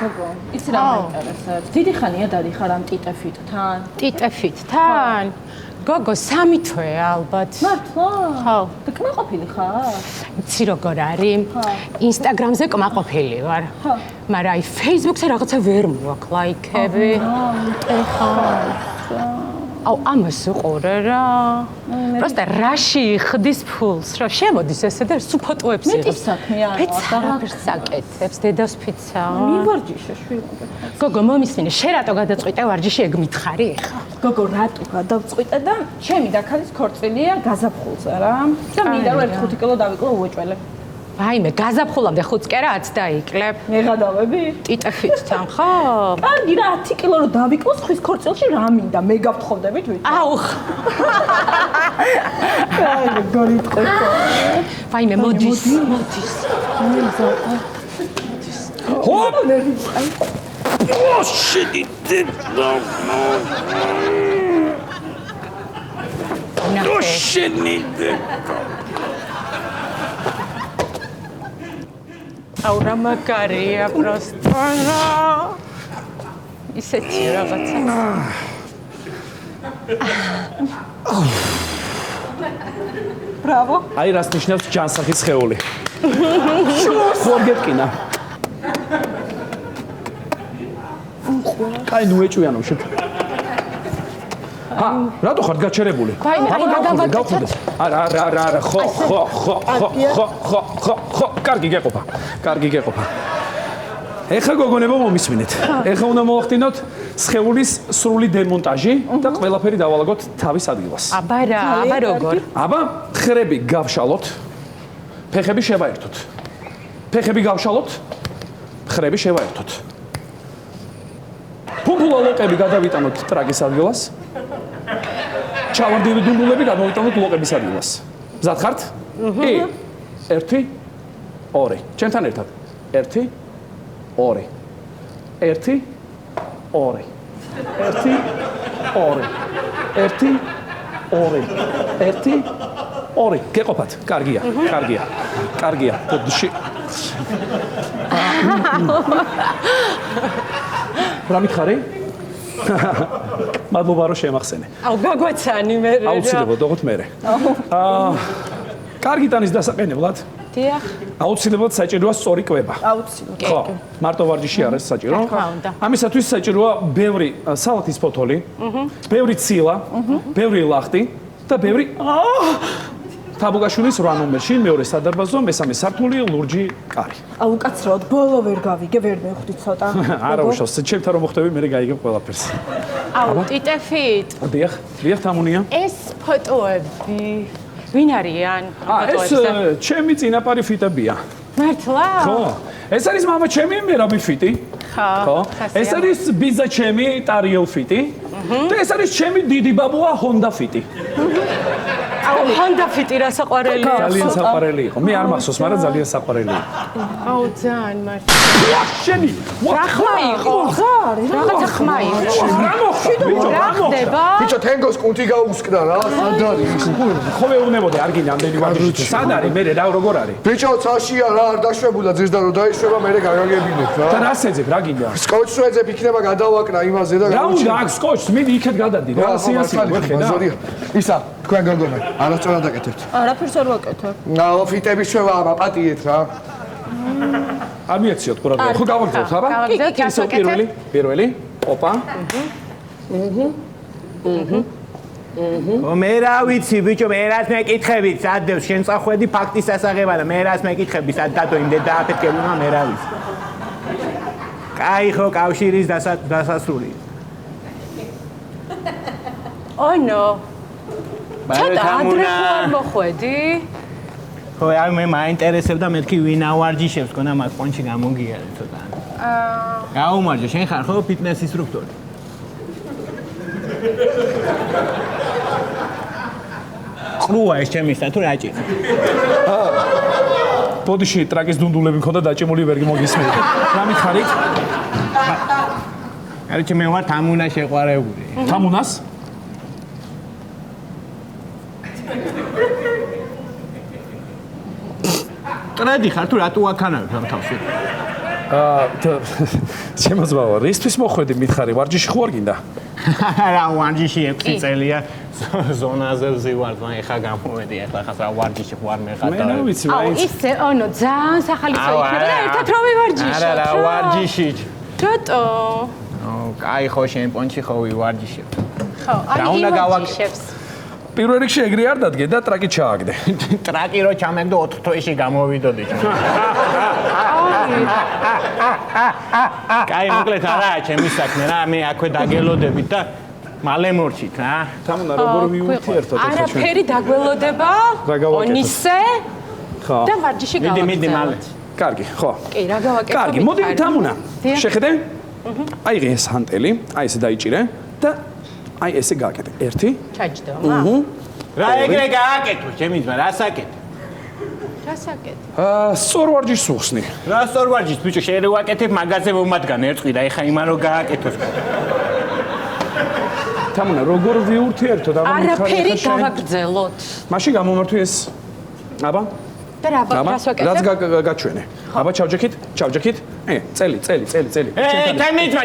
გოგო, იცი რა მაინტერესებს? დიდი ხანია დადიხარ ამ ტიტეფიტთან? ტიტეფიტთან? გოგო, 3 თვე ალბათ. მართლა? ხო. და კმაყოფილი ხარ? იცი როგორ არის? ინსტაგრამზე კმაყოფილი ვარ. მაგრამ აი ფეისბუქზე რაღაცა ვერ მოვაქ ლაიქები. აუ ამას უყურე რა. просто რაში ხდის ფულს რა შემოდის ესე და სულ ფოტოებს იღებს. მეტი საქმეა. ფიცს საკეთებს დედას ფიცა. მივარჯიშე შვილო. გოგო მომისმინე შენ რატო გადაწყვიტე ვარჯიში ეგ მითხარი ეხლა? გოგო რატო გადავწყვიტე და ჩემი დაქალის ქორწილია გაზაფხულზე რა. და მინდა რომ 1-5 კილო დავიკლო უეჭველე. ვაიმე გაზაფხულამდე 5 კერა 10 დაიკლებ. მეღადავები? ტიტეფიტთან ხო? კარგი რა 10 კილო რომ დავიკლო ხვის ქორწილში რა მინდა მე გავთხოვდებით ვიცი. აუ. აი გორიტყვი. ვაიმე მოდის. Hop! Oh shit! Oh shit! აუ რა მაგარია просто. ისეთი რაღაცა. ბრავო. აი რას ნიშნავს ჯანსაღი სხეული. ხوار გეტკინა. კაი ნუ ეჭვიანო შეთ. რატო ხარ გაჩერებული? გავხდე. არა, ხო. კარგი გეყოფა. ეხლა გოგონებო მომისმინეთ. ეხლა უნდა მოვახდინოთ სხეულის სრული დემონტაჟი და ყველაფერი დავალაგოთ თავის ადგილას. აბა როგორ? აბა ხრები გავშალოთ. ფეხები შევაერთოთ. ფეხები გავშალოთ. ხრები შევაერთოთ. ფუფულა ლოყები გადავიტანოთ ტრაკის ადგილას. ჩავარდილი დუნდულები გადავიტანოთ ლოყების ადგილას. მზად ხართ? 1 2 ჩემთან ერთად. 1 2 1 2 2 გეყოფათ. კარგია. რა მითხარი? მადლობა რომ შემახსენე. აუ გაგვაცანი მე. აუცილებლად დოღოთ მე. კარგი ტანის დასაყენებლად. დიახ. აუცილებლად საჭიროა სწორი კვება. აუცილებლად. ხო, მარტო ვარჯიში არის საჭირო. ამისათვის საჭიროა ბევრი სალათის ფოთოლი, ბევრი ცილა, ბევრი ლახტი და ბევრი თაბუგაშვილის 8 ნომერში მეორე სადარბაზო მესამე სართული ლურჯი კარი. აუ უკაცრავად ბოლო ვერ გავიგე, ვერ მევხვდი ცოტა. არა უშავს, ჩემთან რომ მოხდები მე გაიგებ ყველაფერს. აუ ტიტეფიტ. დიახ, თამუნია. ეს ფოტოები ვინ არიან? ეს ჩემი წინაპარი ფიტებია. მართლა? ხო. ეს არის მამა ჩემი მერაბი ფიტი. ხო. ეს არის ბიზა ჩემი ტარიელ ფიტი. და ეს არის ჩემი დიდი ბაბუა ჰონდა ფიტი. აუ ჰონდა ფიტი რა საყვარელია. ძალიან საყვარელი იყო. მე არ მახსოვს, მაგრამ ძალიან საყვარელი იყო. აუ ძალიან მართლა. შენი. რა ხმა იყო? რაღაცა ხმა იყო. რა ხდება? ბიჭო, თენგოს კუნთი გაუსკდა რა. სად არის? ხო მეუბნებოდი არ გინდა ამდენი ვარჯიში. სად არის? მე რა როგორ არის? ბიჭო, ცაშია რა, არ დაშვებულა ძირს და რომ დაიშვება, მე გაგაგებინებ რა. და რას ეძებ, რა გინდა? სკოჩს ვეძებ, იქნება გადავაკრა იმაზე და რა უნდა აქ სკოჩს, მიდი იქეთ გადადი რა. სიასი ვეხედა. ისა, თქვენ გოგონა, არასწორად აკეთებთ. არაფერს არ ვაკეთებ. ნაო, ფიტების შევა აპატიეთ რა. არ მიეციოთ ყურადღება. ხო გავაგზავნოთ, აბა? კი, პირველი. ოპა. მე რა ვიცი ბიჭო, მე რას მეკითხები, სადევს შენ წახვედი ფაქტის ასაღება და მე რას მეკითხები, სად დადო იმდე დააფეთქებუნა, მე რა ვიცი. კაი ხო, კავშირის დასასრული. ონო. ცოტა ადრე ხარ მოხვედი? ხო, აი მე მაინტერესებდა მეთქი ვინ ავარჯიშებს, კონა მაგ პონჩი გამოგიარე ცოტა. გაუმარჯო, შენ ხარ ხო ფიტნეს ინსტრუქტორი? ყრუა ეს ჩემისა თუ რაჭი? ბოდიში ტრაკის დუნდულები მქონდა დაჭიმული ვერ მოგისმენთ. რა მითხარით? კაროჩე მე ვარ თამუნა შეყვარებული. თამუნას? ტრედი ხარ თუ რატო აქანავებ ამ თავში? შემოძმავა, რისთვის მოხვედი მითხარი, ვარჯიში ხო არ გინდა? რა ვარჯიში 6 წელია ზონაზე ვზივარ, ეხა გამოვედი, ეხლა ხას რა ვარჯიში ხო არ მეღადა. მე რა ვიცი, აუ ისე ძალიან სახალისო იქნება და ერთად რომ ვივარჯიშოთ. არა რა ვარჯიში. რატო? კაი ხო შენ პონჩი ხო ვივარჯიშებ. ხო, რა უნდა ვარჯიშებს. პირველ რიგში ეგრე არ დადგე და ტრაკი ჩააგდე. ტრაკი რო ჩამეგდო 4 თვეში გამოვიდოდი. კაი მოკლედ არა ჩემი საქმე რა, მე აქვე დაგელოდებით და მალე მორჩით რა. თამუნა როგორ ვიურთიერთოთ ახლა ჩვენ? არაფერი დაგველოდება. რა გავაკეთოთ? ონისე ხო. და ვარჯიში გავაკეთოთ. მიდი მალე. კარგი, ხო. კი, რა გავაკეთო? კარგი, მოდი თამუნა. შეხედე? აიღე ეს ჰანტელი, აი ესე დაიჭირე და აი ესე გააკეთე. 1 ჩაჯდო. რა ეგრე გააკეთო ჩემი ძმა, რა საკეთე? რა საკეთე? სწორ ვარჯიშს უხსნი. რა სწორ ვარჯიშს ბიჭო შენ ვაკეთებ მაგაზე მომადგან ერწყი და ეხა იმან რო გააკეთოს. თამუნა როგორ ვიურთიერთოთ? არაფერი გავაგრძელოთ. მაშინ გამომართვი ეს. აბა? და რა ვაკეთე? რაც გაჩვენე. აბა ჩავჯექით? წელი.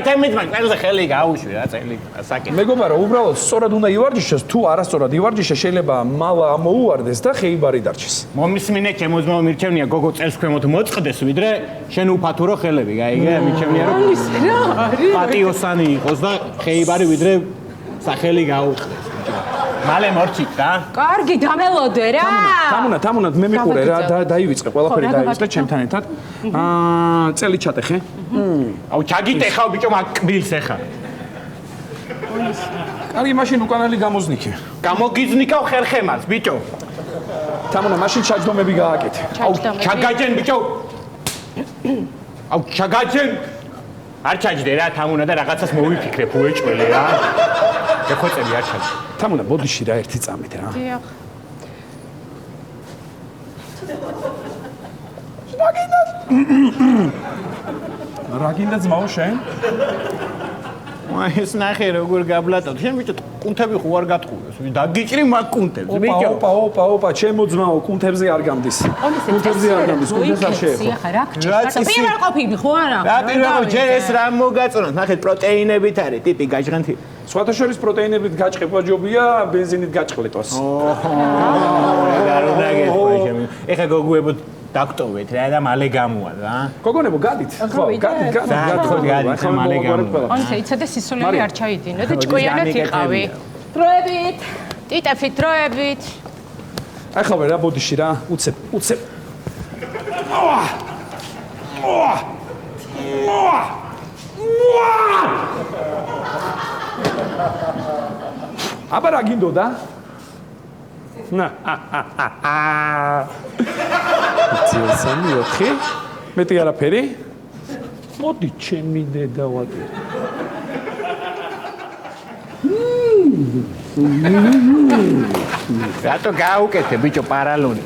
ჩემი ძმა, ყველაზე ხელი გაუშვი რა წელი საკეთე. მეგობარო, უბრალოდ სწორად უნდა ივარჯიშოს, თუ არასწორად ივარჯიშე, შეიძლება მალა ამოუვარდეს და ხეიბარი დარჩეს. მომისმინე ჩემო მირჩევნია გოგო წელს ქვემოთ მოწყდეს ვიდრე შენ უფათურო ხელები გაიგე მირჩევნია რომ რა არის? პატიოსანი იყოს და ხეიბარი ვიდრე სახელი გაუწყდეს. მალე მორჩით რა. კარგი, დამელოდე რა. თამუნა მე მიყურე რა, დაივიწყე, ყველაფერი დაივიწყე ჩემთან ერთად. წელი ჩატეხე. აუ ჩაგიტეხავ ბიჭო მაგ კბილს ეხა. კარგი, მაშინ უკანალი გამოზნიქე. გამოგიზნიკავ ხერხემას ბიჭო. თამუნა, მაშინ ჩაჯდომები გააკეთე. ჩაგაჯენ ბიჭო. აუ ჩაგაჯენ. არ ჩაჯდე რა თამუნა და რაღაცას მოვიფიქრებ უეჭველი რა. გეხოცები არ ჩაჯდე. თამუნა, ბოდიში რა ერთი წამით რა. დიახ. რა გინდა ძმაო შენ? ეს ნახე როგორ გაბლატავ. შენ ბიჭო კუნთები ხო არ გატყუდეს. დაგიჭრი მაგ კუნთებს ბიჭო. ოპა, ჩემო ძმაო, კუნთებზე არ გამდის. კუნთებზე არ გამდის, კუნთებს არ შეეხო. ახლა რა გჭირს? პირველ ყოფილი ხო არა? რა პირველ ჯერ ეს რა მოგაწონოთ. ნახეთ პროტეინებით არის ტიპი გაჟღანთი. სხვათა შორის პროტეინებით გაჭყება ჯობია, ბენზინით გაჭყლეტოს. ეხა გოგოებო დაგტოვეთ რა და მალე გამოვალ რა. გოგონებო, გადით. ხო, გადით. მალე გამოვალ. ონისე იცოდე სისულელი არ ჩაიდინო და ჭკვიანად იყავი. დროებით. ტიტაფით დროებით. ახლა რა ბოდიში რა, უცებ. აბა რა გინდოდა? ცილსანი ოხი მეტი არაფერი მოდი ჩემი დედა ვატი რატო გაუკეთე ბიჭო პარალონი